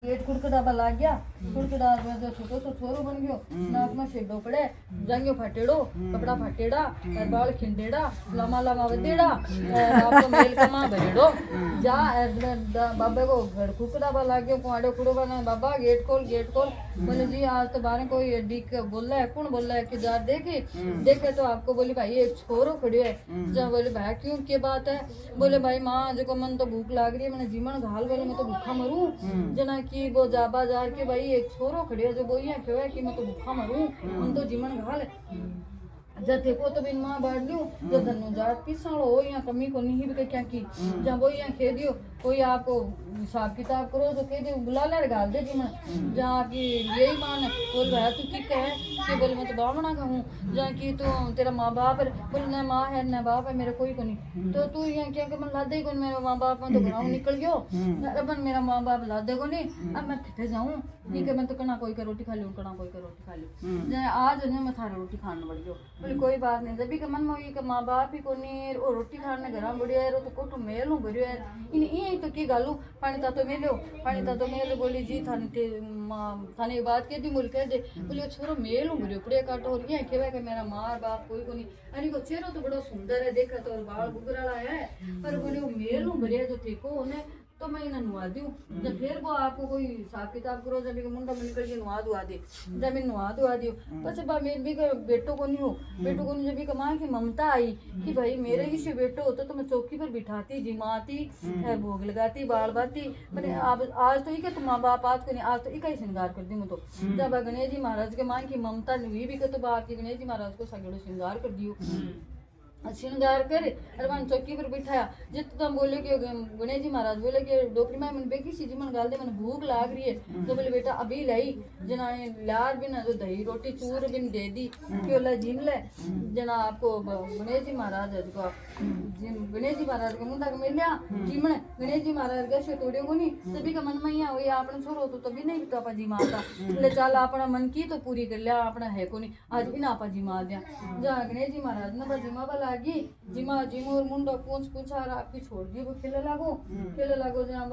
Gate कुड़कड़ा लाग गया कुड़कड़ा जो छोटो सो छोरो बन गयो नाक में शेडो पड़े जांगियो फटेड़ो कपड़ा फटेड़ा और बाल खिंडेड़ा लमा लमा वदेड़ा आपको मेल कमा भरेड़ो जा बाबा को घर कुड़कड़ा लाग गयो कुआड़ो कुड़ो बना बाबा गेट खोल बोले जी आज तो बारे कोई डिक बोल रहा है कौन बोल रहा है कि जा देखे तो आपको बोली भाई एक छोरो खड़ियो है जा बोले भाई क्यों क्या बात है बोले भाई माँ जो मन तो भूख लाग रही है मैंने जीवन घाल बोले मैं तो भूखा मरूं जना कि वो जाबा जार के भाई एक छोरो खड़ियो जो बोइया क्यों है कि मैं तो भूखा मरूं मन तो जीवन घाल जब देखो तो बिन मां बाढ़ लियो जब धनु जाट पिसालो हो या कमी को नहीं भी क्या की जब वो यहाँ कह दियो कोई आपको हिसाब किताब करो तो कह दियो बुला ले गाल दे जी मैं जहाँ की यही मान बोल रहा तू की कहे कि बोले मैं तो बामना का हूँ जहाँ की तू तेरा माँ बाप है बोले न माँ है न बाप है मेरे कोई को नहीं तो तू यहाँ क्या मन ला दे कौन मेरा माँ बाप में तो घराव निकल गयो अपन मेरा माँ बाप ला दे को नहीं अब मैं किथे जाऊँ ठीक है मैं तो कना कोई का रोटी खा लूँ कना कोई का रोटी खा लूँ आज मैं थारे रोटी खाने बढ़ गयो बोले कोई बात नहीं जब भी मन में के माँ बाप ही को नहीं और रोटी खाने घर बढ़िया है तो कोटो मेल हूँ बढ़िया है इन ये तो की गालू पानी ता तो मेलो बोली जी थाने बात कह दी मुल कह दे बोले छोरो मेल हूँ बढ़िया कुड़िया काटो और ये कहवा कि मेरा माँ बाप कोई को नहीं अरे को चेहरा तो बड़ा सुंदर है देखा तो और बाल बुगराला है पर बोले वो मेल हूँ बढ़िया जो देखो उन्हें तो मैं इन्हें नुआ दूँ जब फिर वो आपको कोई हिसाब किताब करो जब मुंडा में निकल के नुआ दुआ दे जब मैं नुआ दुआ दियो बस बा मेरे भी बेटो को नहीं हो बेटो को नहीं जब भी कमा की ममता आई कि भाई मेरे ही से बेटो होता तो मैं चौकी पर बिठाती जिमाती भोग लगाती बाल बाती मैंने आज तो इके तो माँ बाप आज को नहीं आज तो इका ही श्रृंगार कर दी मैं तो जब गणेश जी महाराज के माँ की ममता हुई भी तो बाप की गणेश जी महाराज को सगड़ो श्रृंगार कर दियो श्रृंगार कर अरमान चौकी पर बिठाया जित तुम बोले कि गणेश जी महाराज बोले कि डोकरी में मैंने बेकी सी जी मन गाल दे मैंने भूख लाग रही है तो बोले बेटा अभी लाई जना लार बिन जो दही रोटी चूर बिन दे दी क्यों ला जिन ले जना आपको गणेश जी महाराज है जो गणेश जी महाराज के मुंडा के मिल जीमन गणेश जी महाराज गए तोड़े को नहीं तभी का मन में हुई आपने छोरो तो तभी नहीं तो आपा जी मारता बोले चल अपना मन की तो पूरी कर लिया अपना है को नहीं आज इन आपा जी मार दिया जहाँ गणेश जी महाराज ने बस जिमा वाला जिमा जिमोर मुंडो पूछ आ रहा आपकी छोड़ दी वो खेले लागो जहाँ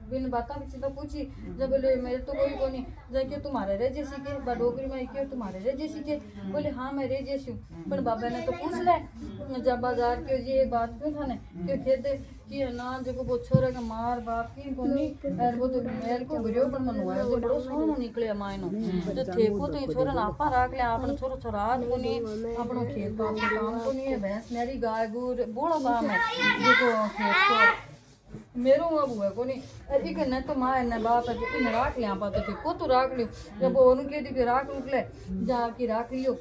बिन बाता पीछे तो पूछी जब बोले मेरे तो कोई को नहीं जब के तुम्हारे रे जैसी के डोगरी में क्यों तुम्हारे रे जैसी के बोले हाँ मैं रे जैसी हूँ पर बाबा ने तो पूछ ले जब बाजार के जी एक बात क्यों था ने क्यों खेते कि ना जो वो छोरे का मार बाप की को नहीं और वो तो मेल को गिरियो पर मनुआ है जो बड़ो सोनो निकले मायनो तो थेको तो छोरा नापा राख ले आपन छोरो छोरात को नहीं अपनो खेत काम को नहीं है भैंस मेरी गाय गुर बड़ो काम है देखो खेत को मेरो अब हुआ को नहीं अरे के न तो माँ न बाप है इन राख ले पाते थे को तो राख लियो जब वो उनके दी राख निकले जाके राख लियो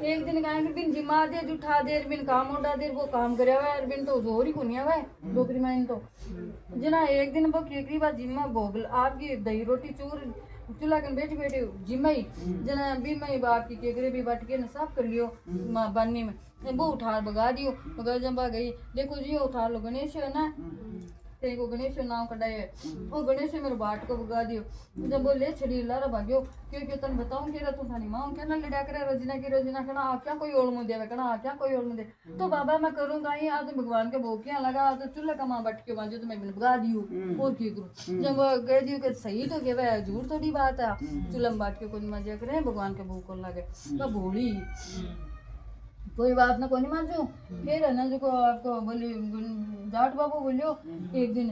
एक दिन कहेंगे बिन जिमा दे जुठा दे बिन काम उड़ा दे वो काम करे हुआ है बिन तो जोर ही कुनिया हुआ है डोकरी में तो जना एक दिन वो केकरी बात जिम्मा भोग आपकी दही रोटी चूर चूल्हा के बैठी बैठी जिम्मा ही जना भी मैं बाप की केकरे भी बट के न साफ कर लियो बननी में वो उठा भगा दियो भगा जब गई देखो जी उठा लो गणेश है ना तेरे को गणेश नाम कटाए वो गणेश मेरे बाट को भगा दियो जब वो ले छड़ी लारा भाग्यो क्यों तन बताऊं के तू थानी मां क्या ना लड़ा करे रोजिना कना क्या कोई ओल मुदे कना क्या कोई ओल मुदे तो बाबा मैं करूंगा ही आज भगवान के भोकियां लगा तो चूल्हा का मां बट के बाजू तो मैं भगा दियो और की करूं जब कह दियो कि सही तो के भाई झूठ थोड़ी बात है चूल्हा बाट के कोई मजे करे भगवान के भूख को लगे तो भोली कोई बात ना कोई नहीं मानजू फिर है ना जो आपको बोली जाट बाबू बोलियो एक दिन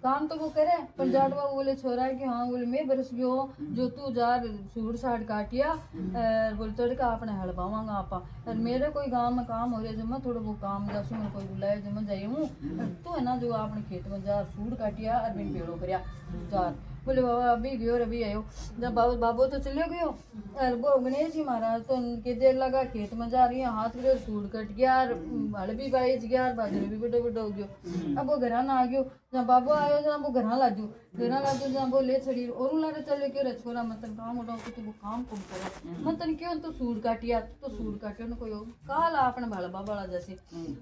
काम तो वो करे पर जाट बाबू बोले छोरा कि हाँ बोले मैं बरस गयो जो तू जार सूर साड़ काटिया बोले तड़का अपने हड़बावांगा आपा और मेरे कोई गांव में काम हो रहा है जो मैं थोड़ा वो काम जासू मेरे कोई बुलाया जो मैं जाई हूँ तो है ना जो अपने खेत में जार सूर काटिया और बिन पेड़ो करया जार बोले बाबा अभी गयो अभी आयो जब बाबू तो चले गयो और वो गणेश जी महाराज तो उनके देर लगा खेत में जा रही है हाथ में सूट कट गया हल भी बाइज गया बाजरे भी बड़ो हो गयो अब वो घर ना आ गयो जहाँ बाबू आयो जहाँ वो घर लाजू जहाँ वो ले छड़ी और लारे चले क्यों रे छोरा मतन काम उठाओ तो वो काम कम करे मतन क्यों तो सूट काटिया तो सूट काटियो न कोई काला अपने भाला बाबा जैसे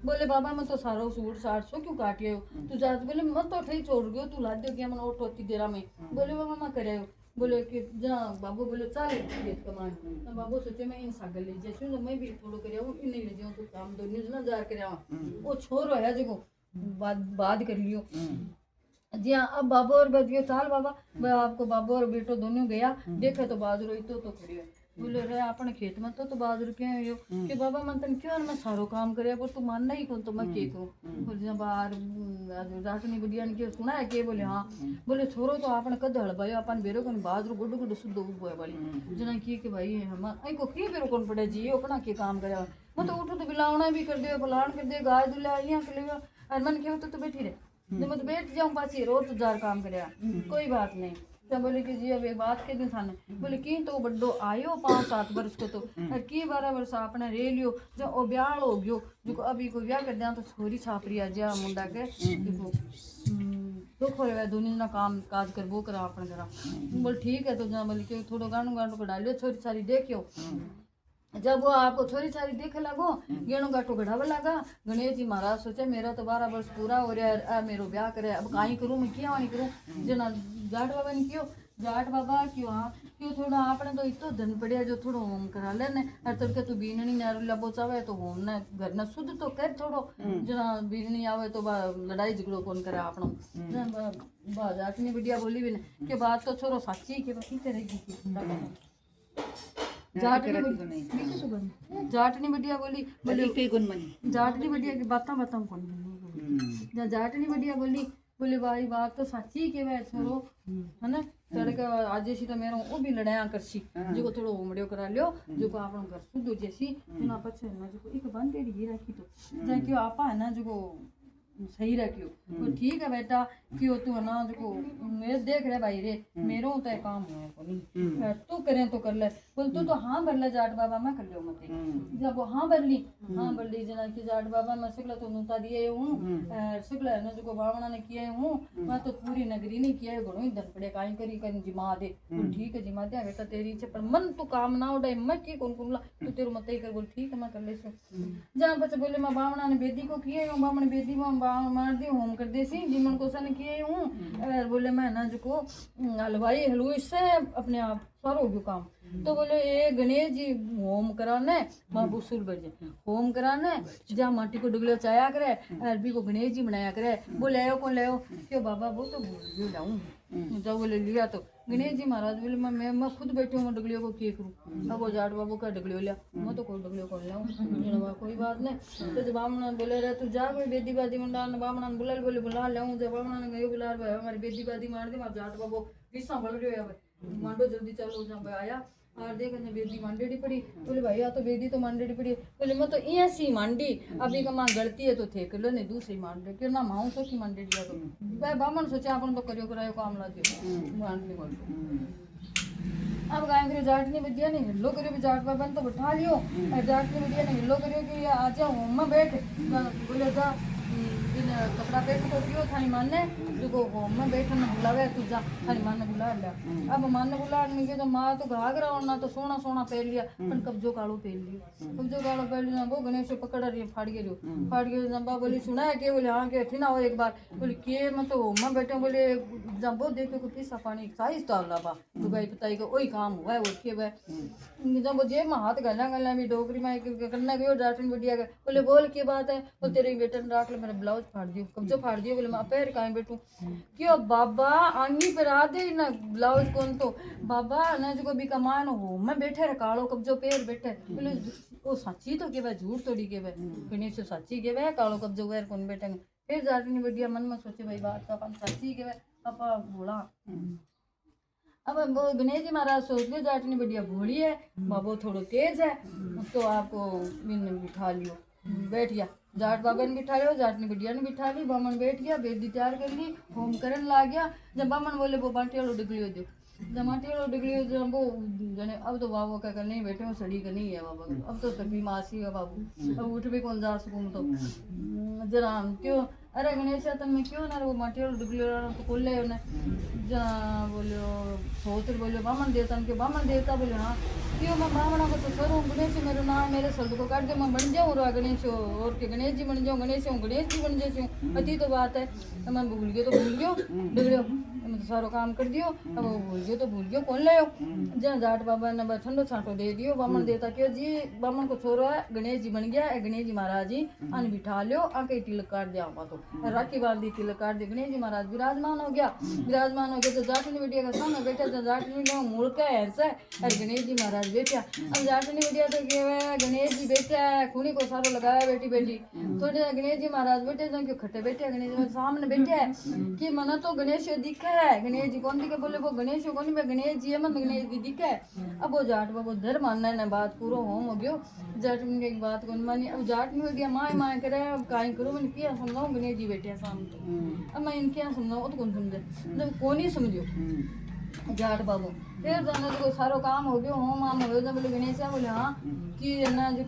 बोले बाबा मैं तो सारो सूट साठ सो क्यों काटियो तू जा बोले मत तो ठही छोड़ गयो तू ला दो क्या मन ओठ होती देरा में बोले बाबा मैं करे बोले कि जहाँ बाबू बोले चल खेत कमान तो बाबू सोचे मैं इन सागल ले जैसे मैं भी थोड़ा करे इन ले जाऊँ तो काम दो न्यूज ना जा करे वो छोरो है जो बात कर लियो जी हाँ। अब बाबू और बच गए चाल बाबा, मैं आपको बाबू और बेटो दोनों गया देखे तो बाजरो तो खड़ी है। बोले रे अपने खेत में तो बाजरो क्या है यो कि बाबा मन तन क्यों मैं सारो काम करे पर तू मानना ही कौन तो मैं के करूं। बोले जब बाहर राटनी बुढ़िया ने के सुना है के बोले हाँ। बोले छोरो तो आपने कद हड़बायो अपन बेरो कौन बाजरो गुड गुड शुद्ध उगो वाली जना की कि भाई हम आई को की बेरो कौन पड़े जी अपना के काम करे मैं तो उठो तो बिलावना भी कर दे फलाण कर दे गाय दुला यहाँ के लिए और मन के तो बैठी रहे जब मैं तो बैठ जाऊँ पासी रोज तो जार काम करे कोई बात नहीं। तो बोले कि जी अब एक बात के दिन थाने बोले की तो बड्डो आयो 5-7 वर्ष को तो और की 12 वर्ष आपने रे लियो जो ओ ब्याह हो गयो जो अभी को ब्याह कर दिया तो छोरी छापरी आ जा मुंडा के देखो तो खोले दोनों ना काम काज कर वो करा अपने करा बोल ठीक है तो जहाँ बोले कि थोड़ा गानू गानू को डालियो छोरी सारी देखियो। जब वो आपको छोरी छारी देखे लगो गेणो गाटो गढ़ावा लगा गणेश जी महाराज सोचे मेरा तो 12 वर्ष पूरा हो रहा है मेरो ब्याह करे अब काई करूं मैं क्या वाणी करूं जना जाट बाबा ने क्यों जाट बाबा क्यों हाँ क्यों थोड़ा आपने तो इतो धन पड़िया जो थोड़ा होम करा लेने और तड़के तू बीननी नारुला बोचावे तो होम ने घर न शुद्ध तो कर थोड़ो जना बीननी आवे तो लड़ाई झगड़ो कौन करे आपनो जाटनी बिटिया बोली भी ने के बात तो छोरो साची के बाकी करेगी जाटनी बढ़िया बोली जाटनी बढ़िया की बात कौन जाटनी बढ़िया बोली बोले भाई बात तो सच्ची के वह छोरो है ना तड़का आज जैसी तो मेरा वो भी लड़ाया करसी जो को थोड़ा उमड़ियो करा लियो जो को आपन घर शुद्ध जैसी ना पछे ना जो एक बंदेड़ी ही रखी तो जा क्यों आपा है ना जो को सही रखियो तो ठीक है बेटा क्यों तू ना जो मैं देख रहे भाई रे मेरो तो काम है कोनी तू करे तो कर ले बोल तू तो हाँ भर ले जाट बाबा मैं कर लियो मते जब वो हाँ भर ली जना की जाट बाबा मैं शुक्ला तो नुता दिए हूँ शुक्ला है ना जो बावणा ने किए हूँ मैं तो पूरी नगरी नहीं किया है घणो ही धन पड़े काई करी कर जिमा दे ठीक है जिमा दे बेटा तेरी इच्छा पर मन तू काम ना उड़ाई मैं की कौन कुनला तू तेरे मत ही कर बोल ठीक है मैं कर ले जहाँ बच्चे बोले मैं बावणा ने बेदी को किए हूँ बावण बेदी में मार दी होम कर दे सी जिमन को सन किए हूँ बोले मैं ना जो को हलवाई हलवाई से अपने आप सारो हो गयो काम तो बोले ये गणेश जी होम कराने माँ बुसूल बढ़ जाए होम कराने जहाँ माटी को डुगलो चाया करे अरबी को गणेश जी बनाया करे बोले आयो कौन ले क्यों बाबा वो तो भूल लाऊं जब बोले लिया तो गणेश जी महाराज बोले मैं खुद बैठी हूँ मैं डुगलियों को क्या करूँ अब वो जाट बाबू का डुगलियो लिया मैं तो कोई डुगलियो को लाऊं कोई बात नहीं तो जब बामना बोले रहे तू जा कोई बेदी बादी मंडा बामना बुला बोले बुला लाऊं जब बामना ने गयो बुला हमारी बेदी बादी मार दी मैं जाट बाबू किस्सा बढ़ रही है मांडो जल्दी चलो जब आया और देख बेदी मांडेड़ी पड़ी बोले भैया तो बेदी तो मांडेड़ी पड़ी बोले मैं तो ये सी मांडी अभी का मां गलती है तो थे कर लो नहीं दूसरी मांडे क्यों ना माऊ तो की मांडेड़ी तो भाई बामन सोचा अपन तो करियो करायो काम ला दियो मांडनी बोल अब गाय करियो जाटनी बजिया ने हिल्लो करियो जाट बाबा तो बैठा लियो जाटनी बजिया ने हिल्लो करियो कि आ जा होम में बैठ बोले जा कपड़ा पहन को क्यों थानी मानने जो होम में बैठना बुलावे तू जा थानी माने बुला लिया अब माने बुला नहीं के तो माँ तो घाघरा और ना तो सोना सोना पहन लिया पर कब्जो कालो पहन लियो कब्जो कालो पहन लिया वो गणेश पकड़ रही फाड़ गए जंबा बोली सुना है के बोले हाँ के ठीक ना हो एक बार बोले के मैं तो होम में बैठे बोले जब वो देखे को पिसा पानी साइज तो लाबा तो भाई पता को वही काम हुआ है और के वह जब वो जेब में हाथ गला गला भी डोगरी में करना गयो डाटन बढ़िया बोले बोल की बात है वो तेरे बेटे ने राख ले मेरा ब्लाउज फाड़ दियो कब्जो फाड़ दियो बोले मैं पैर कहीं बैठूं क्यों बाबा आंगी पर आ दे ना ब्लाउज कौन तो बाबा ना जो भी कमान हो मैं बैठे रे कालो कब्जो पैर बैठे बोले वो सच्ची तो के भाई झूठ थोड़ी के भाई गणेश सच्ची के भाई कालो कब्जो पैर कौन बैठेंगे फिर जाटनी बढ़िया मन में सोचे भाई बात तो अपन सच्ची के भाई पापा भोला अब वो गणेश जी महाराज सोच लियो जाटनी बढ़िया भोली है बाबू थोड़ो तेज है तो आपको बिठा लियो बैठ गया जाट बाबा ने बिठा लिया जाटनी बिटिया ने बिठा ली बामन बैठ गया बेदी तैयार कर ली होम करन ला गया जब बामन बोले वो बाटी वालों डिगलियो दो जब बाटी वालों डिगलियो जब वो जने अब तो बाबू का कर नहीं बैठे हो सड़ी का नहीं है बाबा अब तो तभी मासी है बाबू अब उठ भी कौन जा सकूँ तो जरा क्यों अरे गणेश तन में क्यों ना वो माटी वालों डिगलियो तो खोल ले उन्हें जरा बोलियो सोच बोलियो बामन देवता के बामन देवता बोले हाँ क्यों मैं बामणा को तो करूँ गणेश मेरा नाम मेरे शब्द को काट दे मैं बन जाऊँ गणेश और के गणेश जी बन जाऊँ गणेश जी बन जाऊँ अति तो बात है मैं भूल गयो तो भूल गयो बिगड़ो तुम तो सारो काम कर दियो, अब वो भूल गयो तो भूल गयो कौन ले जहाँ जाट बाबा ने बस ठंडो छांटो दे दियो। बामण देवता क्यों जी बामण को छोरो है गणेश जी बन गया है, गणेश जी महाराज जी अन बिठा लियो आके तिलक काट दिया तो राखी बांध दी तिलक काट दी। गणेश जी महाराज विराजमान हो गया, विराजमान हो गया तो जाटनी बेटिया का सामने बैठा तो जाटनी ने मुड़ के ऐसा और गणेश जी महाराज बैठा। अब जाटनी बेटिया तो क्या गणेश जी बैठा है खूनी को सारो लगाया बेटी बेटी थोड़े गणेश जी महाराज बैठे जो क्यों खट्टे बैठे गणेश जी सामने बैठे है कि मना तो गणेश दिखे है, गणेश जी कौन दिखे बोले वो गणेश कौन गणेश जी है मन गणेश जी दिखे है। अब वो जाट बाबू धर मानना है बात पूरा होम हो गयो। जाट में एक बात कौन मानी, अब जाट में हो गया माए माए करे अब काई करूं मैंने क्या समझाऊं गणेश जी बैठे सामने अब मैं इनके यहाँ समझाऊं तो कौन समझे जब कौन ही समझो जाट बाबू। फिर जाने जो सारो काम हो गयो होम आम हो गयो बोले गणेश बोले हाँ कि ना जो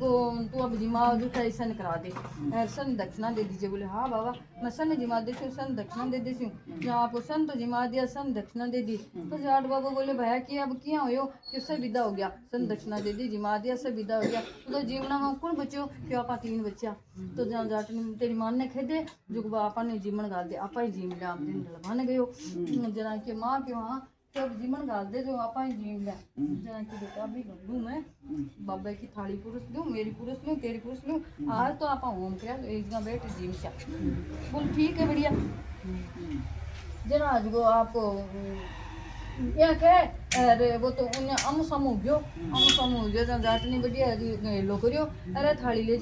तू अब जिमा जूठा सन करा दे सन दक्षिणा दे दीजिए। बोले हाँ बाबा मैं सन जिमा देती हूँ सन दक्षिणा दे देती हूँ। जब आपको सन तो जिमा दिया सन दक्षिणा दे दी तो जाट बाबू बोले भैया कि अब क्या हो कि उससे विदा हो गया सन दक्षिणा दे दी जिमा दिया सब विदा हो गया तो जीवना में कौन बच्चो कि आपा 3 बच्चा तो जहाँ जाट तेरी मान ने खेदे जो आपा ने जीवन गाल दे आपा ही जीव लिया आप दिन ढलवाने गयो जना की माँ क्यों हाँ तब जीवन गाल दे जो आपा ही जीव लिया जना की बेटा अभी लूँ मैं बाबा की थाली पुरुष लूँ मेरी पुरुष लूँ तेरी पुरुष लूँ आज तो आपा होम किया तो एक जगह बैठ जीव सा बोल ठीक है बढ़िया जना आज को आपको या कहे अरे वो तो उन्हें अम सम हो गयो जब जाटनी बढ़िया लो करियो अरे थाली ले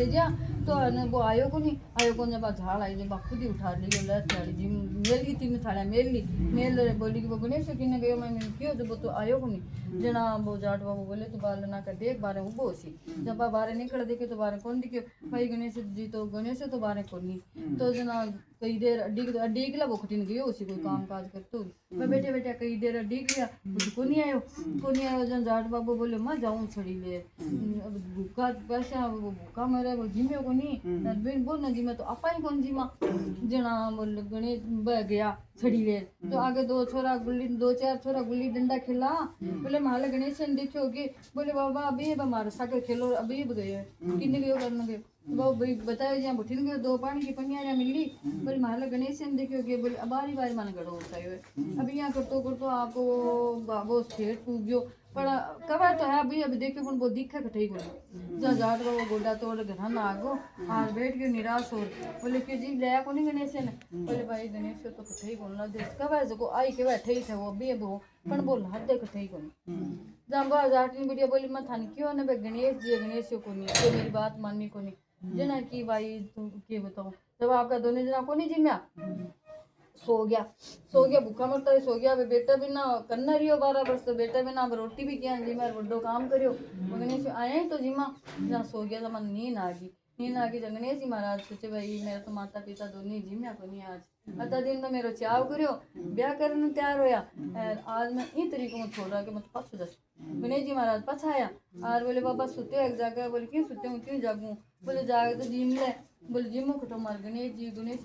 जा तो वो आयो को नहीं आयो को जब झाड़ आई जब खुद ही उठा ली थाली जी मेल की 3 थालियां मेल बोली कि वो गणेश किन्ने गयो मैं क्यों जब वो तो आयो को नहीं जना वो जाट बाबू बोले तो बाल ना कर देख बारे उबो सी जब बारे निकल देखे तो बारे कौन दिखे भाई गणेश जी तो गणेश तो बारे कौन नहीं तो जना कई देर अड्डी गला वो खटिन गयो उसी कोई काम काज करतो मैं बैठे बैठे कई देर अड्डी गया को नहीं आयो जन जाट बाबू बोले मैं जाऊं छड़ी ले भूखा पैसा वो भूखा मरे वो जिम्मे को नहीं बिन बोल ना जिम्मे तो आपा ही कौन जिमा जना बोल गणेश बह गया छड़ी ले तो आगे 2 4 छोरा गुल्ली डंडा खेला बोले माले गणेश ने देखो कि बोले बाबा अभी हमारे सागे खेलो अभी गए किन्ने गयो करने गए वो भाई बताया जहाँ बुठिन गयो 2 पानी की पनिया मिली बोले माले गणेश ने देखो कि बोले बारी बारी मन गड़ो चाहिए अभी यहाँ करतो आपको वो ठेठ पूग गयो पर कवा तो है अभी देखो वो दिखे कठई को जहाँ जाट वो गोडा तोड़ घर ना आगो हार बैठ गयो निराश हो बोले कि जी ले को नहीं गणेश ने बोले भाई गणेश तो कठई को ना दे कवा जो आई के बैठे थे वो अभी वो पण बोल हाथ दे कठई को जहाँ बा जाटनी बढ़िया बोली मैं थानी क्यों ना गणेश को नहीं तो मेरी बात माननी को नहीं जना की भाई तुम क्या बताओ जब आपका दोनों जना को नहीं जिम्या सो गया भूखा मरता है सो गया बेटा भी ना करना रहियो 12 वर्ष तो बेटा भी ना रोटी भी किया जी मैं बड़ो काम करियो गणेश आए तो जिमा जहाँ सो गया तो मन नींद आ गई गणेश जी महाराज सोचे भाई मेरा तो माता पिता दोनों जिम्या को नहीं आज अद्धा दिन तो मेरा चाव करियो ब्याह करने तैयार होया आज मैं इन तरीकों में छोड़ रहा कि मैं पाछो दस गणेश जी महाराज पछाया और बोले बाबा सुते एक जाकर बोले क्यों सुते हूँ क्यों जागूं बोले जागे तो जिम ले बोले जिमो खटो मार गणेश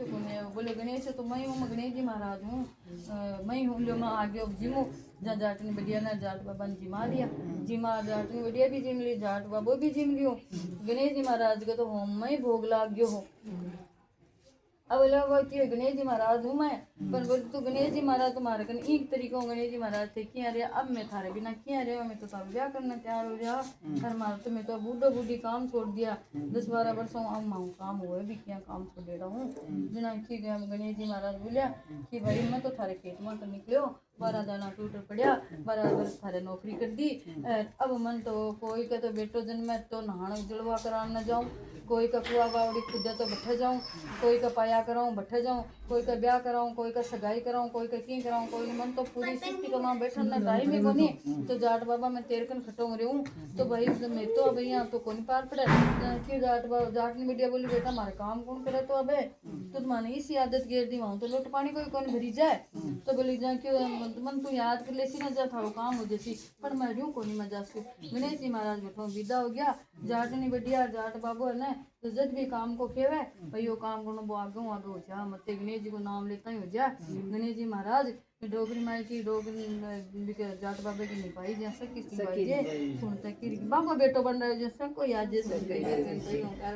को नहीं बोले गणेश तो मैं हूँ गणेश जी महाराज हूँ मैं हूँ लो मैं आगे अब जिमो जहाँ जाटनी बढ़िया ना जाट बाबा ने जिमा दिया जिमा जाटनी बढ़िया भी जिम ली जाट बाबू भी जिम लियो गणेश जी महाराज को तो होम में भोग लाग गयो हो अब बोला कि गणेश जी महाराज हूँ मैं पर बोले तो गणेश जी महाराज तुम्हारे कन एक तरीकों गणेश जी महाराज थे क्या रे अब मैं थारे बिना क्या रे मैं तो तार ब्याह करना तैयार हो गया हर मार तो मैं तो बूढ़ो बूढ़ी काम छोड़ दिया 10-12 वर्षों अब माँ काम हुए भी क्या काम छोड़ दे रहा हूँ जना की गया गणेश जी महाराज बोलिया कि भाई मैं तो थारे खेत में तो निकलो 12 दाना टूट पड़ा 12 वर्ष थारे नौकरी कर दी अब मन तो कोई का तो बेटो जन्म तो नहाना जलवा कराने जाऊँ कोई का कुआ बावड़ी खुदा तो बैठे जाऊँ कोई का पाया कराऊँ बैठे जाऊँ कोई का ब्याह कराऊँ कोई का सगाई कराऊँ कोई का की कराऊँ कोई मन तो पूरी सिटी का वहाँ बैठन ना टाइम ही कोनी तो जाट बाबा मैं तेरे कन खटोंग रही हूँ तो भाई मैं तो अब यहाँ तो कौन पार पड़े क्यों जाट ने मीडिया बोली बेटा हमारे काम कौन करे तो अब तो तुम्हारी इसी आदत गिर दी वहाँ तो लोट पानी कोई कौन भरी जाए तो बोली जा क्यों मन तू याद कर लेसी ना जा थारो काम हो जैसी पर मैं रू को नहीं मजा से गणेश जी महाराज बैठो विदा हो गया जाट नहीं बढ़िया जाट बाबू है ना तो जब भी काम को खेवे भाई वो काम करो वो आगे हो जा मत गणेश जी को नाम लेता ही हो जा गणेश जी महाराज डोगरी माई की डोगरी जाट बाबे की निभाई जैसा किसी सुनता कि बाबा बेटो बन रहा है जैसा कोई आज जैसा